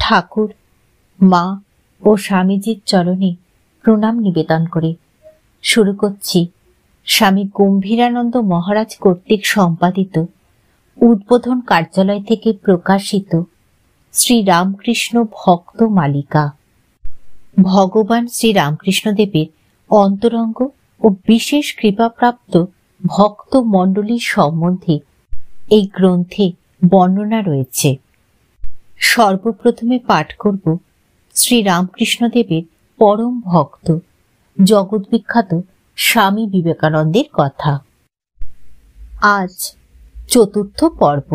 ঠাকুর, মা ও স্বামীজির চরণে প্রণাম নিবেদন করে শুরু করছি স্বামী গম্ভীরানন্দ মহারাজ কর্তৃক সম্পাদিত উদ্বোধন কার্যালয় থেকে প্রকাশিত শ্রী রামকৃষ্ণ ভক্ত মালিকা। ভগবান শ্রী রামকৃষ্ণদেবের অন্তরঙ্গ ও বিশেষ কৃপাপ্রাপ্ত ভক্ত মণ্ডলীর সম্বন্ধে এই গ্রন্থে বর্ণনা রয়েছে। সর্বপ্রথমে পাঠ করব শ্রী রামকৃষ্ণদেবের পরম ভক্ত জগৎবিখ্যাত স্বামী বিবেকানন্দের কথা। আজ চতুর্থ পর্ব।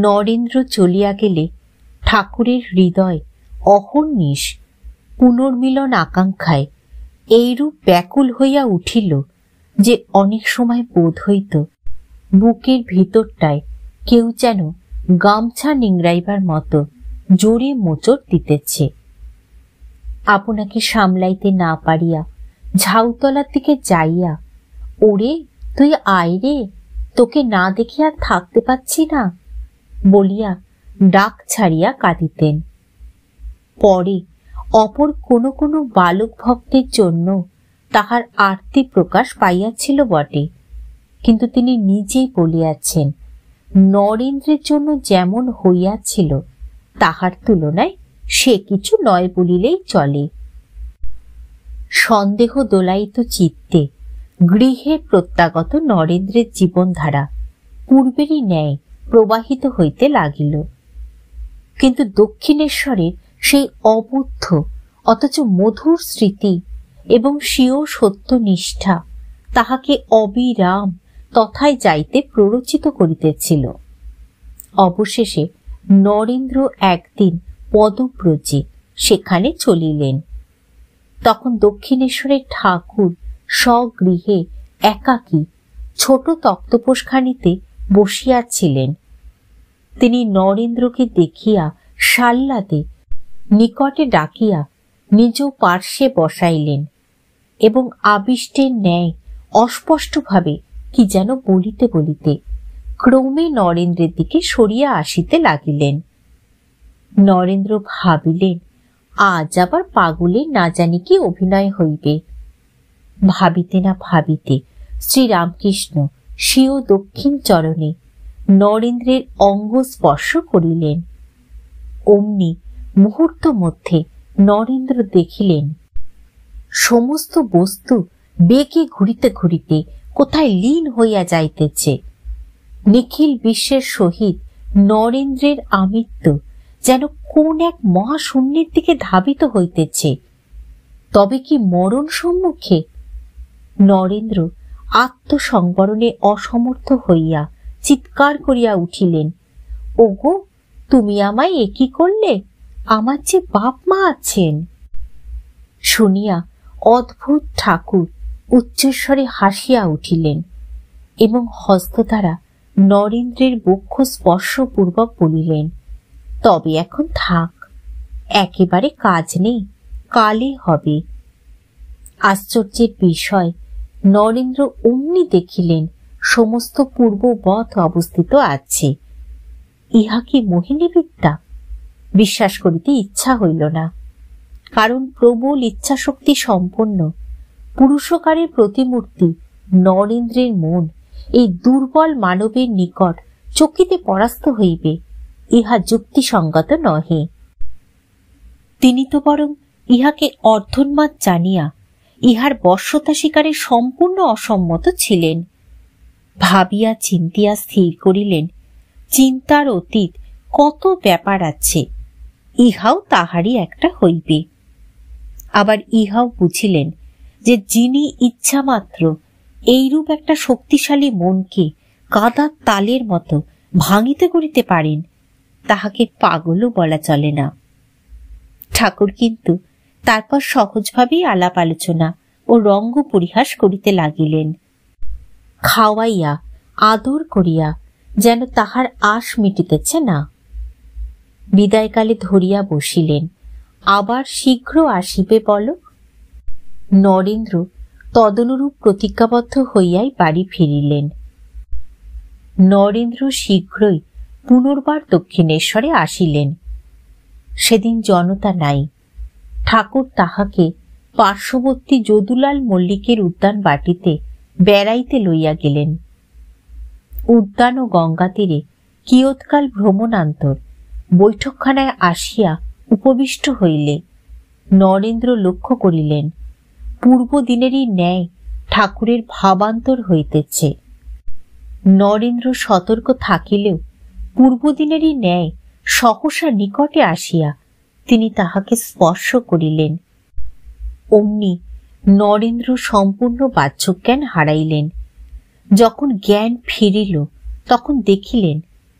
নরেন্দ্র চলিয়া গেলে ঠাকুরের হৃদয় অহর্নিশ পুনর্মিলন আকাঙ্ক্ষায় এইরূপ ব্যাকুল হইয়া উঠিল যে অনেক সময় বোধ হইত বুকের ভিতরটায় কেউ যেন গামছা নিংড়াইবার মতো জোরে মোচড় দিতেছে। আপনাকে সামলাইতে না পারিয়া ঝাউতলার দিকে যাইয়া, ওরে তুই আয় রে, তোকে না দেখিয়া থাকতে পাচ্ছি না বলিয়া ডাক ছাড়িয়া কাঁদিতেন। পরে অপর কোনো কোনো বালক ভক্তের জন্য তাহার আরতি প্রকাশ পাইয়াছিল বটে, কিন্তু তিনি নিজেই বলিয়াছেন নরেন্দ্রের জন্য যেমন হইয়াছিল তাহার তুলনায় সে কিছু নয় বলিলেই চলে। সন্দেহ দোলায়িত চিত্তে গৃহে প্রত্যাগত নরেন্দ্রের জীবনধারা পূর্বেরই ন্যায় প্রবাহিত হইতে লাগিল, কিন্তু দক্ষিণেশ্বরের সেই অবুদ্ধ অথচ মধুর স্মৃতি এবং স্বীয় সত্যনিষ্ঠা তাহাকে অবিরাম তথায় যাইতে প্ররোচিত করিতেছিল। অবশেষে নরেন্দ্র একদিন পদব্রজে সেখানে চলিলেন। তখন দক্ষিণেশ্বরের ঠাকুর স্বগৃহে একাকী ছোট তক্তপোষখানিতে বসিয়াছিলেন। তিনি নরেন্দ্রকে দেখিয়া সাল্লাদে নিকটে ডাকিয়া নিজ পার্শ্বে বসাইলেন এবং আবিষ্টের ন্যায় অস্পষ্টভাবে কি যেন বলিতে বলিতে ক্রমে নরেন্দ্রের দিকে সরিয়া আসিতে লাগিলেন। নরেন্দ্র ভাবিলেন আজ আবার পাগলের না জানি কি অভিনয় হইবে। ভাবিতে না ভাবিতে শ্রীরামকৃষ্ণ স্বীয় দক্ষিণ চরণে নরেন্দ্রের অঙ্গ স্পর্শ করিলেন। অমনি মুহূর্ত মধ্যে নরেন্দ্র দেখিলেন সমস্ত বস্তু বেগে ঘুরিতে ঘুরিতে কোথায় লীন হইয়া যাইতেছে। নিখিল বিশ্বের সহিত নরেন্দ্রের আমিত্ব যেন কোন এক মহাশূন্যের দিকে ধাবিত হইতেছে। তবে কি মরণ সম্মুখে? নরেন্দ্র আত্মসংবরণে অসমর্থ হইয়া চিৎকার করিয়া উঠিলেন, ওগো তুমি আমায় এ কি করলে? আমার যে বাপ মা আছেন। শুনিয়া অদ্ভুত ঠাকুর উচ্চস্বরে হাসিয়া উঠিলেন এবং হস্ত দ্বারা নরেন্দ্রের বক্ষ স্পর্শপূর্বক বলিলেন, তবে এখন থাক, একেবারে কাজ নেই, কালই হবে। আশ্চর্যের বিষয় নরেন্দ্র অমনি দেখিলেন সমস্ত পূর্ববৎ অবস্থিত আছে। ইহা কি মোহিনী বিদ্যা? বিশ্বাস করিতে ইচ্ছা হইল না, কারণ প্রবল ইচ্ছাশক্তি সম্পন্ন পুরুষকারের প্রতিমূর্তি নরেন্দ্রের মন এই দুর্বল মানবের নিকট চকিতে পরাস্ত হইবে ইহা যুক্তিসঙ্গত নহে। তিনি তো বরং ইহাকে অর্ধন্মাদ জানিয়া ইহার বশ্যতা স্বীকারে সম্পূর্ণ অসম্মত ছিলেন। ভাবিয়া চিন্তিয়া স্থির করিলেন চিন্তার অতীত কত ব্যাপার আছে, ইহাও তাহারই একটা হইবে। আবার ইহাও বুঝিলেন যে যিনি ইচ্ছা মাত্র এইরূপ একটা শক্তিশালী মনকে কাদার তালের মতো ভাঙিতে করিতে পারেন, তাহাকে পাগলও বলা চলে না। ঠাকুর কিন্তু তারপর সহজভাবেই আলাপ আলোচনা ও রঙ্গ পরিহাস করিতে লাগিলেন। খাওয়াইয়া আদর করিয়া যেন তাহার আশ মিটিতেছে না। বিদায়কালে ধরিয়া বসিলেন, আবার শীঘ্র আসিবে বলো। নরেন্দ্র তদনুরূপ প্রতিজ্ঞাবদ্ধ হইয়াই বাড়ি ফিরিলেন। নরেন্দ্র শীঘ্রই পুনর্বার দক্ষিণেশ্বরে আসিলেন। সেদিন জনতা নাই। ঠাকুর তাহাকে পার্শ্ববর্তী যদুলাল মল্লিকের উদ্যান বাটিতে বেড়াইতে লইয়া গেলেন। উদ্যান ও গঙ্গা তীরে কিয়ৎকাল ভ্রমণান্তর বৈঠকখানায় আসিয়া উপবিষ্ট হইলে নরেন্দ্র লক্ষ্য করিলেন পূর্বদিনেরই ন্যায় ঠাকুরের ভাবান্তর হইতেছে। নরেন্দ্র সতর্ক থাকিলেও পূর্বদিনেরই ন্যায় সহসা নিকটে আসিয়া তিনি তাহাকে স্পর্শ করিলেন। অমনি নরেন্দ্র সম্পূর্ণ বাহ্যজ্ঞান হারাইলেন। যখন জ্ঞান ফিরিল তখন দেখিলেন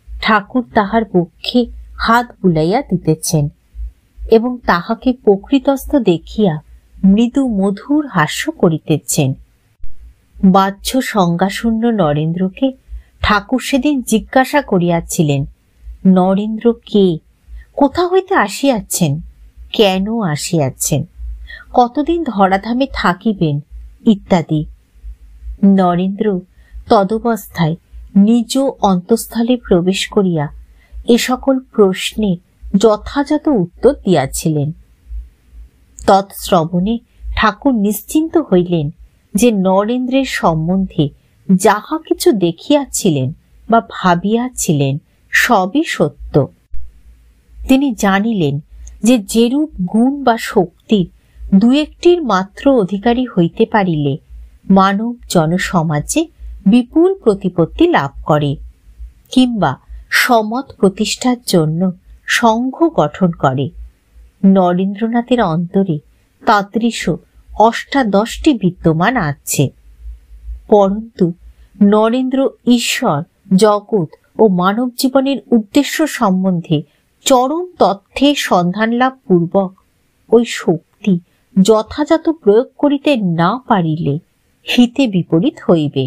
ঠাকুর তাহার বক্ষে হাত বুলাইয়া দিতেছেন এবং তাহাকে প্রকৃতস্থ দেখিয়া মৃদু মধুর হাস্য করিতেছেন। বাহ্য সংজ্ঞাশূন্য নরেন্দ্রকে ঠাকুর সেদিন জিজ্ঞাসা করিয়াছিলেন নরেন্দ্র কে, কোথা হইতে আসিয়াছেন, কেন আসিয়াছেন, কতদিন ধরাধামে থাকিবেন ইত্যাদি। নরেন্দ্র তদবস্থায় নিজ অন্তঃস্থলে প্রবেশ করিয়া এ সকল প্রশ্নে যথাযথ উত্তর দিয়াছিলেন। তৎশ্রবণে ঠাকুর নিশ্চিন্ত হইলেন যে নরেন্দ্রের সম্বন্ধে যাহা কিছু দেখিয়াছিলেন বা ভাবিয়াছিলেন সবই সত্য। তিনি জানিলেন যে যেরূপ গুণ বা শক্তির দু একটির মাত্র অধিকারী হইতে পারিলে মানব জনসমাজে বিপুল প্রতিপত্তি লাভ করে কিংবা সমত প্রতিষ্ঠার জন্য সংঘ গঠন করে, নরেন্দ্রনাথের অন্তরে তাদৃশ অষ্টাদশটি বিদ্যমান আছে। পরন্তু নরেন্দ্র ঈশ্বর, জগৎ ও মানব জীবনের উদ্দেশ্য সম্বন্ধে চরম তথ্যের সন্ধান লাভ পূর্বক ওই শক্তি যথাযথ প্রয়োগ করিতে না পারিলে হিতে বিপরীত হইবে।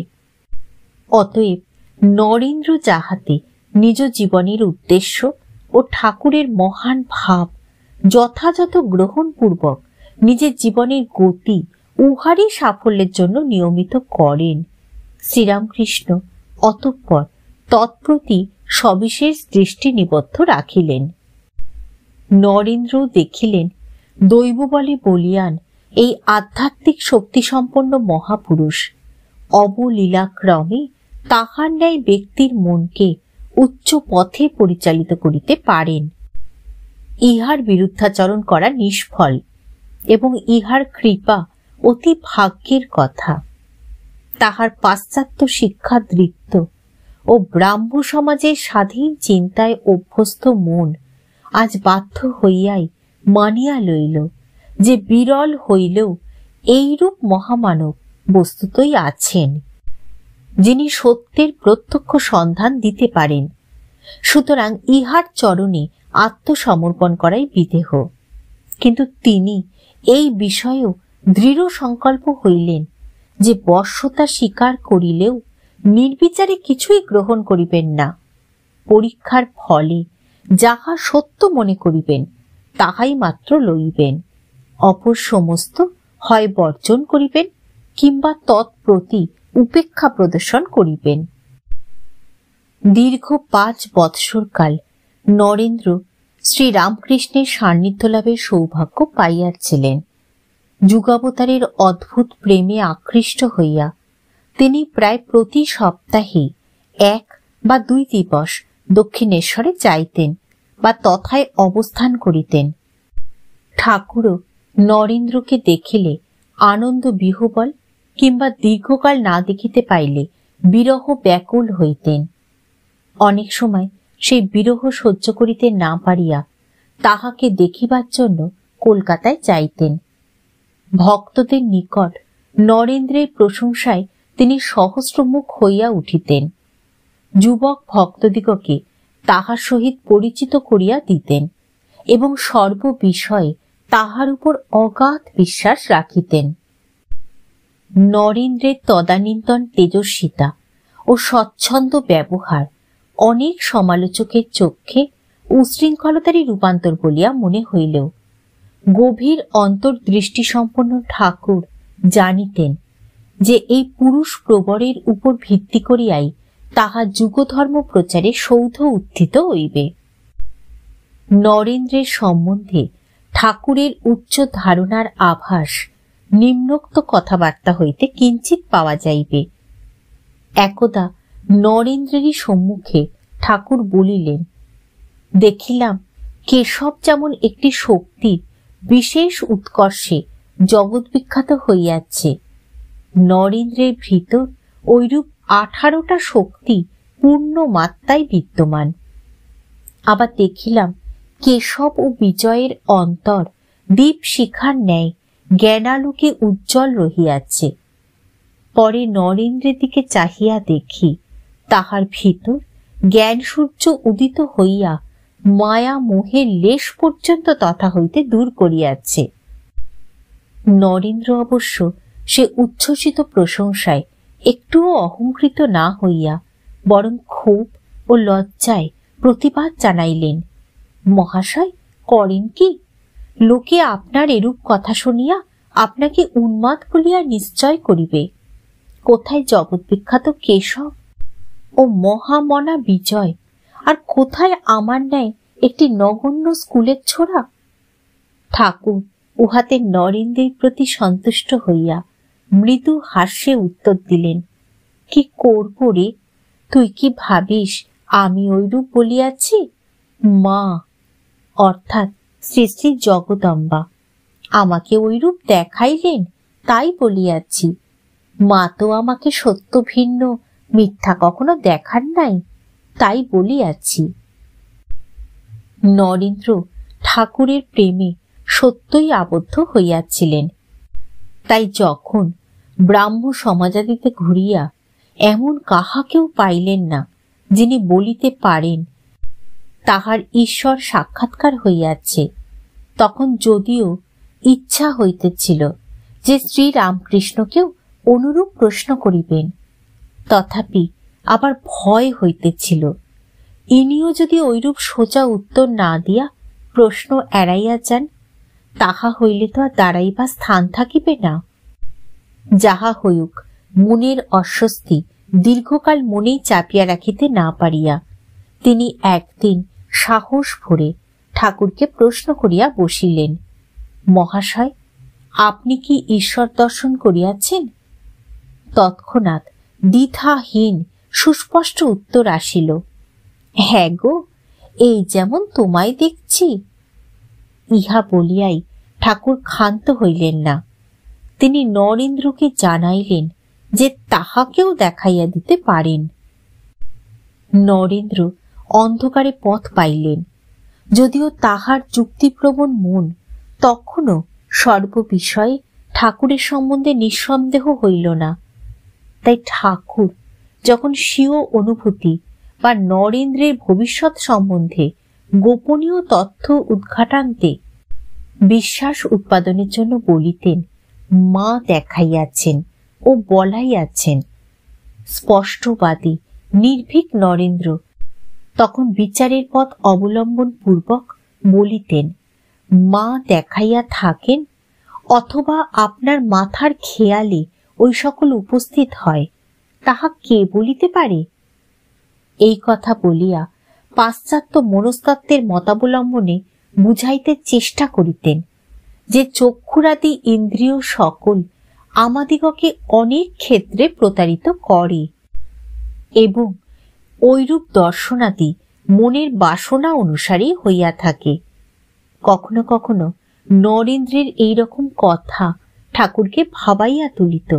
অতএব নরেন্দ্র যাহাতে নিজ জীবনের উদ্দেশ্য ও ঠাকুরের মহান ভাব যথাযথ গ্রহণ পূর্বক নিজের জীবনের গতি উহারই সাফল্যের জন্য নিয়মিত করেন, শ্রীরামকৃষ্ণ অতঃপর তৎপ্রতি সবিশেষ দৃষ্টি নিবদ্ধ রাখিলেন। নরেন্দ্র দেখিলেন দৈব বলে বলিয়ান এই আধ্যাত্মিক শক্তিসম্পন্ন মহাপুরুষ অবলীলাক্রমে তাহার ন্যায় ব্যক্তির মনকে উচ্চ পথে পরিচালিত করিতে পারেন। ইহার বিরুদ্ধাচরণ করা নিষ্ফল এবং ইহার কৃপা অতি ভাগ্যের কথা। তাহার পাশ্চাত্য শিক্ষা দৃপ্ত ও ব্রাহ্ম সমাজের স্বাধীন চিন্তায় অভ্যস্ত মন আজ বাধ্য হইয়াই মানিয়া লইল যে বিরল হইলেও এইরূপ মহামানব বস্তুতই আছেন, যিনি সত্যের প্রত্যক্ষ সন্ধান দিতে পারেন। সুতরাং ইহার চরণে আত্মসমর্পণ করাই বিদেহ। কিন্তু তিনি এই বিষয়েও দৃঢ় সংকল্প হইলেন যে বশ্যতা স্বীকার করিলেও নির্বিচারে কিছুই গ্রহণ করিবেন না। পরীক্ষার ফলে যাহা সত্য মনে করিবেন তাহাই মাত্র লইবেন, অপর সমস্ত হয় বর্জন করিবেন কিংবা তৎপ্রতি উপেক্ষা প্রদর্শন করিবেন। দীর্ঘ 5 বৎসরকাল নরেন্দ্র শ্রীরামকৃষ্ণের সান্নিধ্য লাভের সৌভাগ্য পাইয়াছিলেন। যুগাবতারের অদ্ভুত প্রেমে আকৃষ্ট হইয়া তিনি প্রায় প্রতি সপ্তাহে 1 বা 2 দিবস দক্ষিণেশ্বরে যাইতেন বা তথায় অবস্থান করিতেন। ঠাকুরও নরেন্দ্রকে দেখিলে আনন্দ বিহ্বল কিংবা দীর্ঘকাল না দেখিতে পাইলে বিরহ ব্যাকুল হইতেন। অনেক সময় সেই বিরহ সহ্য করিতে না পারিয়া তাহাকে দেখিবার জন্য কলকাতায় যাইতেন। ভক্তদের নিকট নরেন্দ্রের প্রশংসায় তিনি সহস্রমুখ হইয়া উঠিতেন। যুবক ভক্তদিগকে তাহার সহিত পরিচিত করিয়া দিতেন এবং সর্ববিষয়ে তাহার উপর অগাধ বিশ্বাস রাখিতেন। নরেন্দ্রের তদানীন্তন তেজস্বিতা ও স্বচ্ছন্দ ব্যবহার অনেক সমালোচকের চক্ষে উশৃঙ্খলতারই রূপান্তর বলিয়া মনে হইলেও গভীর অন্তর্দৃষ্টি সম্পন্ন ঠাকুর জানিতেন যে এই পুরুষ প্রবরের উপর ভিত্তি করিয়াই তাহা যুগধর্ম প্রচারে সৌধ উত্থিত হইবে। নরেন্দ্রের সম্বন্ধে ঠাকুরের উচ্চ ধারণার আভাস নিম্নোক্ত কথাবার্তা হইতে কিঞ্চিত পাওয়া যাইবে। একদা নরেন্দ্রেরই সম্মুখে ঠাকুর বলিলেন, দেখিলাম কেশব যেমন একটি শক্তির বিশেষ উৎকর্ষে জগৎ বিখ্যাত হইয়াছে, নরেন্দ্রের ভিতর ঐরূপ 18টা শক্তি পূর্ণ মাত্রায় বিদ্যমান। আবার দেখিলাম কেশব ও বিজয়ের অন্তর দীপ শিখার ন্যায় জ্ঞানালোকে উজ্জ্বল রহিয়াছে। পরে নরেন্দ্রের দিকে চাহিয়া দেখি তাহার ভিতর জ্ঞান সূর্য উদিত হইয়া মায়া মোহের লেশ পর্যন্ত তথা হইতে দূর করিয়াছে। নরেন্দ্র অবশ্য সে উচ্ছ্বসিত প্রশংসায় একটুও অহংকৃত না হইয়া বরং ক্ষোভ ও লজ্জায় প্রতিবাদ জানাইলেন, মহাশয় করেন কি? লোকে আপনার এরূপ কথা শুনিয়া আপনাকে উন্মাদ বলিয়া নিশ্চয় করিবে। কোথায় জগৎ বিখ্যাত কেশব ও মহামনা বিজয়, আর কোথায় আমার ন্যায় একটি নগণ্য স্কুলের ছোড়া? ঠাকুর উহাতে নরেন্দ্রের প্রতি সন্তুষ্ট হইয়া মৃদু হাস্যে উত্তর দিলেন, কি করব রে, তুই কি ভাবিস আমি ঐরূপ বলিয়াছি? মা অর্থাৎ শ্রী শ্রী জগদম্বা আমাকে ঐরূপ দেখাইলেন, তাই বলিয়াছি। মা তো আমাকে সত্য ভিন্ন মিথ্যা কখনো দেখান নাই, তাই বলিয়াছি। নরেন্দ্র ঠাকুরের প্রেমে সত্যই আবদ্ধ হইয়াছিলেন। তাই যখন ব্রাহ্ম সমাজাদিতে ঘুরিয়া এমন কাহাকেও পাইলেন না যিনি বলিতে পারেন তাহার ঈশ্বর সাক্ষাৎকার হইয়াছে, তখন যদিও ইচ্ছা হইতেছিল যে শ্রী রামকৃষ্ণকেও অনুরূপ প্রশ্ন করিবেন, তথাপি আবার ভয় হইতেছিল ইনিও যদি ঐরূপ সোজা উত্তর না দিয়া প্রশ্ন এড়াইয়া যান, তাহা হইলে তো আর দাঁড়াইবা স্থান থাকিবে না। যাহা হইউক, মনের অস্বস্তি দীর্ঘকাল মনেই চাপিয়া রাখিতে না পারিয়া তিনি একদিন সাহস ভরে ঠাকুরকে প্রশ্ন করিয়া বসিলেন, মহাশয় আপনি কি ঈশ্বর দর্শন করিয়াছেন? তৎক্ষণাৎ দ্বিধাহীন সুস্পষ্ট উত্তর আসিল, হ্যাঁ গো, এই যেমন তোমায় দেখছি। ইহা বলিয়াই ঠাকুর ক্ষান্ত হইলেন না। তিনি নরেন্দ্রকে জানাইলেন যে তাহাকেও দেখাইয়া দিতে পারেন। নরেন্দ্র অন্ধকারে পথ পাইলেন, যদিও তাহার যুক্তিপ্রবণ মন তখনও সর্ববিষয়ে ঠাকুরের সম্বন্ধে নিঃসন্দেহ হইল না। তাই ঠাকুর যখন স্বীয় অনুভূতি বা নরেন্দ্রের ভবিষ্যৎ সম্বন্ধে গোপনীয় তথ্য উদ্ঘাটান্তে বিশ্বাস উৎপাদনের জন্য বলিতেন, মা দেখাইয়াছেন ও বলাইয়াছেন, স্পষ্টবাদী নির্ভীক নরেন্দ্র তখন বিচারের পথ অবলম্বন পূর্বক বলিতেন, মা দেখাইয়া থাকেন অথবা আপনার মাথার খেয়ালে ওই সকল উপস্থিত হয়, তাহা কে বলিতে পারে? এই কথা বলিয়া পাশ্চাত্য মনস্তত্ত্বের মতাবলম্বনে বুঝাইতে চেষ্টা করিতেন যে চক্ষুরাদি ইন্দ্রিয় সকল আমাদিগকে অনেক ক্ষেত্রে প্রতারিত করে এবং ঐরূপ দর্শনাদি মনের বাসনা অনুসারেই হইয়া থাকে। কখনো কখনো নরেন্দ্রের এইরকম কথা ঠাকুরকে ভাবাইয়া তুলিত।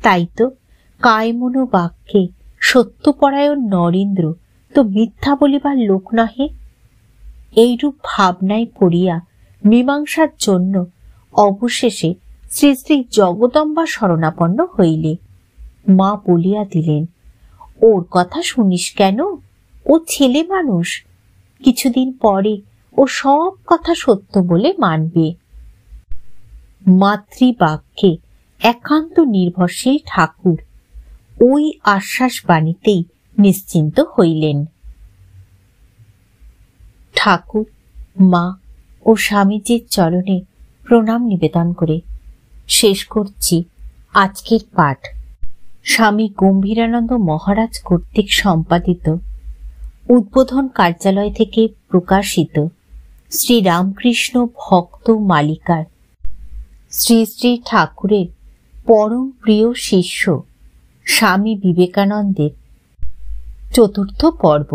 তাই তো কায়মন বাক্যে সত্যপরায়ণ নরেন্দ্র তো মিথ্যা বলিবার লোক নহে। এইরূপ ভাবনায় পড়িয়া মীমাংসার জন্য অবশেষে শ্রী শ্রী জগদম্বা শরণাপন্ন হইলে মা বলিয়া দিলেন, ওর কথা শুনিস কেন? ও ছেলে মানুষ, কিছুদিন পরে ও সব কথা সত্য বলে মানবে। মাতৃবাক্যে একান্ত নির্ভরশীল ঠাকুর ওই আশ্বাস বাণীতেই নিশ্চিন্ত হইলেন। ঠাকুর, মা ও স্বামীজির চরণে প্রণাম নিবেদন করে শেষ করছি আজকের পাঠ। স্বামী গম্ভীরানন্দ মহারাজ কর্তৃক সম্পাদিত উদ্বোধন কার্যালয় থেকে প্রকাশিত শ্রী রামকৃষ্ণ ভক্ত মালিকার শ্রী শ্রী ঠাকুরের পরম প্রিয় শিষ্য স্বামী বিবেকানন্দের চতুর্থ পর্ব।